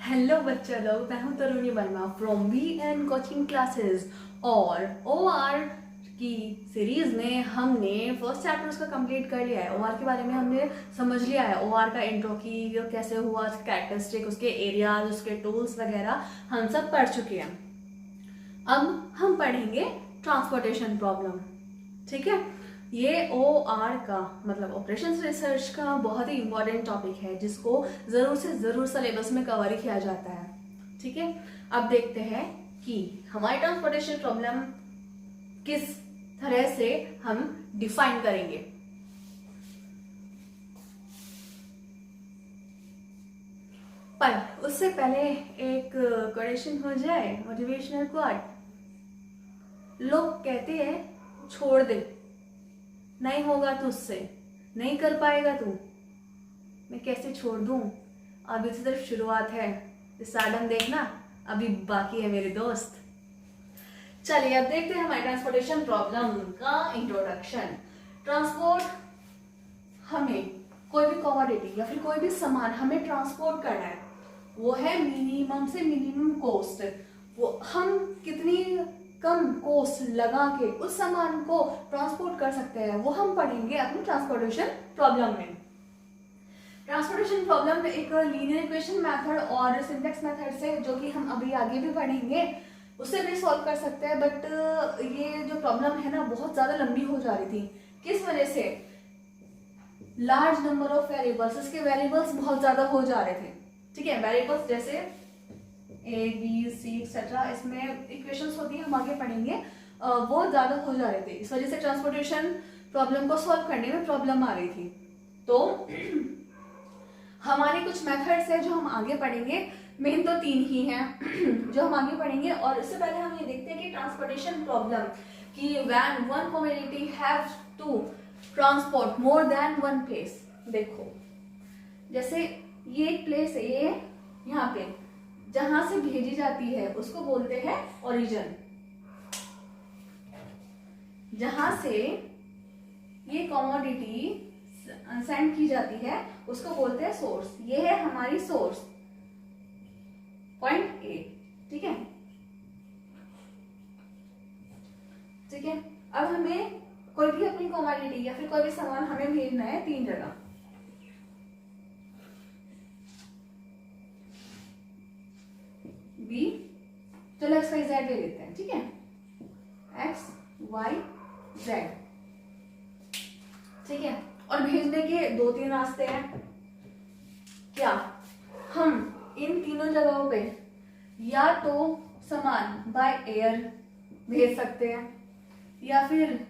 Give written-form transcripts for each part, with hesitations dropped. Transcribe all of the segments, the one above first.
Hello बच्चा लोग, मैं हूं Taruni Verma from V coaching classes. और ओआर की सीरीज में हमने फर्स्ट चैप्टर उसका कंप्लीट कर लिया है। ओआर के बारे में हमने समझ लिया है, ओआर का इंट्रो की कैसे हुआ, कैरेक्टरिस्टिक, उसके एरियाज, उसके टूल्स वगैरह हम सब पढ़ चुके हैं। अब हम पढ़ेंगे ट्रांसपोर्टेशन प्रॉब्लम। ठीक है, ये ओआर का मतलब ऑपरेशंस रिसर्च का बहुत ही इंपॉर्टेंट टॉपिक है, जिसको जरूर से जरूर सिलेबस में कवर ही किया जाता है। ठीक है, अब देखते हैं कि हमारी ट्रांसपोर्टेशन प्रॉब्लम किस तरह से हम डिफाइन करेंगे। पर उससे पहले एक क्वेश्चन हो जाए, मोटिवेशनल क्वाट। लोग कहते हैं छोड़ दे, नहीं होगा तुझसे, नहीं कर पाएगा तू। मैं कैसे छोड़ दूं, अभी तो सिर्फ शुरुआत है, स्टार्डम देखना अभी बाकी है मेरे दोस्त। चलिए अब देखते हैं हमारे ट्रांसपोर्टेशन प्रॉब्लम का इंट्रोडक्शन। ट्रांसपोर्ट, हमें कोई भी कमोडिटी या फिर कोई भी सामान हमें ट्रांसपोर्ट करना है, वो है मिनिमम से मिनिमम कॉस्ट। वो हम कितनी कम कॉस्ट लगा के उस सामान को ट्रांसपोर्ट कर सकते हैं, वो हम पढ़ेंगे अपनी ट्रांसपोर्टेशन प्रॉब्लम में। ट्रांसपोर्टेशन प्रॉब्लम एक लीनियर इक्वेशन मेथड और सिंटेक्स मेथड से, जो कि हम अभी आगे भी पढ़ेंगे, उससे भी सॉल्व कर सकते हैं। बट ये जो प्रॉब्लम है ना, बहुत ज्यादा लंबी हो जा रही थी। किस वजह से? लार्ज नंबर ऑफ वेरिएबल्स, इसके वेरिएबल्स बहुत ज्यादा हो जा रहे थे। ठीक है, वेरिएबल्स जैसे ए बी सी एक्सेट्रा, इसमें इक्वेशंस होती है, हम आगे पढ़ेंगे, वो ज्यादा हो जा रहे थे। इस वजह से ट्रांसपोर्टेशन प्रॉब्लम को सॉल्व करने में प्रॉब्लम आ रही थी। तो हमारे कुछ मेथड्स है जो हम आगे पढ़ेंगे, मेन तो 3 ही हैं जो हम आगे पढ़ेंगे। और इससे पहले हम ये देखते हैं कि ट्रांसपोर्टेशन प्रॉब्लम की when one community have to transport more than one place. देखो, जैसे ये एक प्लेस है, ये यहाँ पे जहां से भेजी जाती है उसको बोलते हैं ओरिजिन। जहां से ये कमोडिटी सेंड की जाती है उसको बोलते हैं सोर्स। ये है हमारी सोर्स, पॉइंट ए। ठीक है, ठीक है। अब हमें कोई भी अपनी कमोडिटी या फिर कोई भी सामान हमें भेजना है 3 जगह। बी, चलो एक्स वाई जेड ले लेते हैं। ठीक है, एक्स वाई जेड। ठीक है, और भेजने के 2-3 रास्ते हैं। क्या हम इन तीनों जगहों पे या तो सामान बाय एयर भेज सकते हैं, या फिर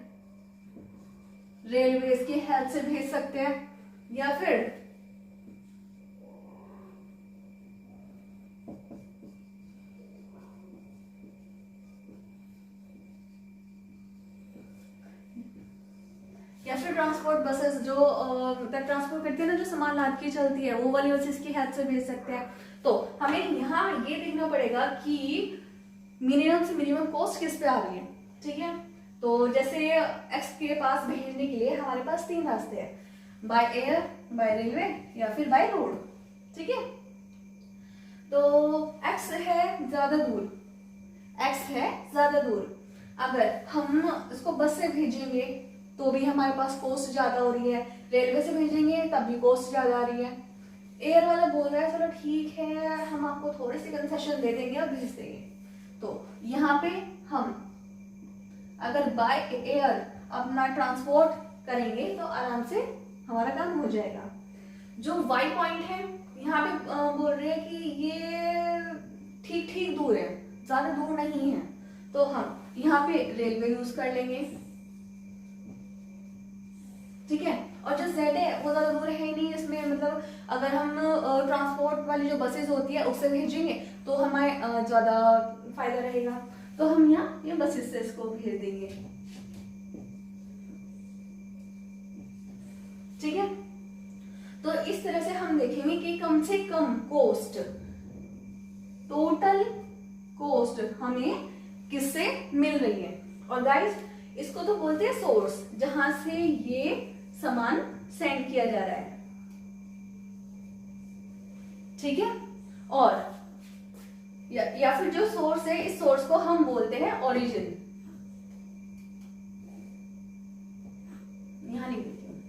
रेलवेज की हेल्प से भेज सकते हैं, या फिर ट्रांसपोर्ट बसेस जो ट्रांसपोर्ट करती है ना, जो सामान लाद के चलती है, वो वाली बसेस की हेल्प से भेज सकते हैं। तो हमें यहाँ ये देखना पड़ेगा कि मिनिमम से मिनिमम कॉस्ट किस पे आ रही है। ठीक है, तो जैसे एक्स के पास भेजने के लिए हमारे पास 3 रास्ते हैं, बाय एयर, बाय रेलवे, या फिर बाय रोड। ठीक है, तो एक्स है ज्यादा दूर, एक्स है ज्यादा दूर। अगर हम इसको बस से भेजेंगे तो भी हमारे पास कॉस्ट ज्यादा हो रही है, रेलवे से भेजेंगे तब भी कॉस्ट ज्यादा आ रही है। एयर वाला बोल रहा है चलो ठीक है, हम आपको थोड़ी सी कंसेशन दे देंगे और भेज देंगे। तो यहाँ पे हम अगर बाय एयर अपना ट्रांसपोर्ट करेंगे तो आराम से हमारा काम हो जाएगा। जो वाई पॉइंट है, यहाँ पे बोल रहे हैं कि ये ठीक ठीक दूर है, ज्यादा दूर नहीं है, तो हम यहाँ पे रेलवे यूज कर लेंगे। ठीक है, और जो जेड है वो ज्यादा दूर है ही नहीं इसमें, मतलब अगर हम ट्रांसपोर्ट वाली जो बसेस होती है उससे भेजेंगे तो हमें ज्यादा फायदा रहेगा, तो हम यहाँ ये बसेस से इसको भेज देंगे। ठीक है, तो इस तरह से हम देखेंगे कि कम से कम कॉस्ट, टोटल कॉस्ट हमें किससे मिल रही है। और गाइस, इसको तो बोलते हैं सोर्स, जहां से ये सामान सेंड किया जा रहा है। ठीक है, और या फिर जो सोर्स है, इस सोर्स को हम बोलते हैं ओरिजिन। यहां नहीं लिखती हूं,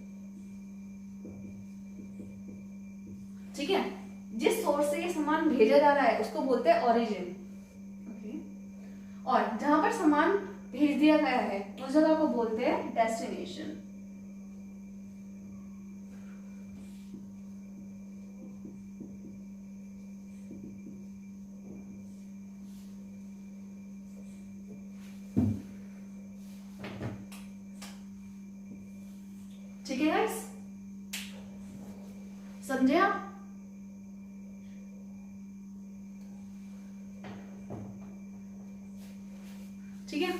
ठीक है। जिस सोर्स से ये सामान भेजा जा रहा है उसको बोलते हैं ओरिजिन, ओके। और जहां पर सामान भेज दिया गया है उस जगह को बोलते हैं डेस्टिनेशन। ठीक है गाइस, समझे आप? ठीक है,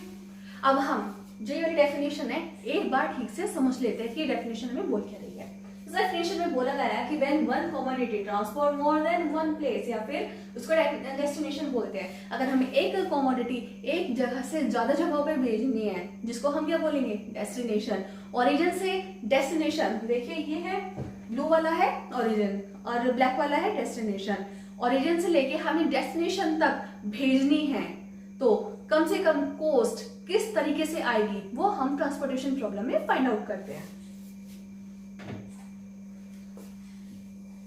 अब हम जो ये डेफिनेशन है एक बार ठीक से समझ लेते हैं कि ये डेफिनेशन हमें बोल क्या रही है। इस डेफिनेशन में बोला गया है कि when one commodity transport more than one place, या फिर उसको डेस्टिनेशन बोलते हैं। अगर हमें एक कमोडिटी एक जगह से ज्यादा जगहों पे भेजनी है, जिसको हम क्या बोलेंगे, डेस्टिनेशन। ओरिजिन से डेस्टिनेशन, देखिए ये है ब्लू वाला है ओरिजिन और ब्लैक वाला है डेस्टिनेशन। ओरिजिन से लेके हमें डेस्टिनेशन तक भेजनी है तो कम से कम कॉस्ट किस तरीके से आएगी वो हम ट्रांसपोर्टेशन प्रॉब्लम में फाइंड आउट करते हैं,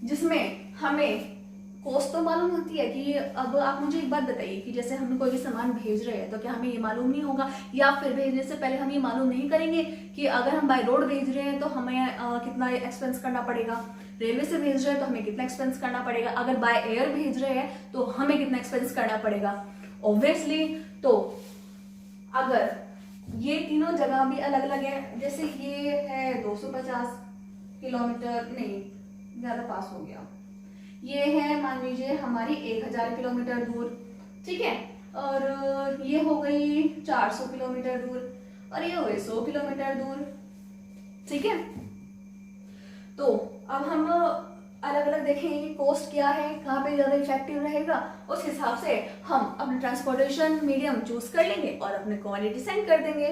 जिसमें हमें कॉस्ट तो मालूम होती है कि अब आप मुझे एक बात बताइए कि जैसे हमें कोई भी सामान भेज रहे हैं तो क्या हमें ये मालूम नहीं होगा, या फिर भेजने से पहले हम ये मालूम नहीं करेंगे कि अगर हम बाय रोड भेज रहे हैं तो हमें कितना एक्सपेंस करना पड़ेगा, रेलवे से भेज रहे हैं तो हमें कितना एक्सपेंस करना पड़ेगा, अगर बाय एयर भेज रहे हैं तो हमें कितना एक्सपेंस करना पड़ेगा। ऑब्वियसली तो अगर ये तीनों जगह भी अलग अलग है, जैसे ये है 250 किलोमीटर, नहीं ज्यादा पास हो गया, ये है मान लीजिए हमारी 1000 किलोमीटर दूर, ठीक है, और ये हो गई 400 किलोमीटर दूर, और ये हो गई 100 किलोमीटर दूर, ठीक है। तो अब हम अलग अलग देखेंगे कॉस्ट क्या है, कहाँ पे ज्यादा इफेक्टिव रहेगा, उस हिसाब से हम अपने ट्रांसपोर्टेशन मीडियम चूज कर लेंगे और अपने क्वालिटी सेंड कर देंगे।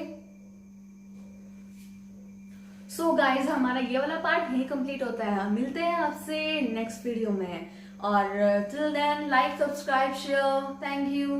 सो गाइज, हमारा ये वाला पार्ट यही कंप्लीट होता है। मिलते हैं आपसे नेक्स्ट वीडियो में, और till then like, subscribe, share. Thank you.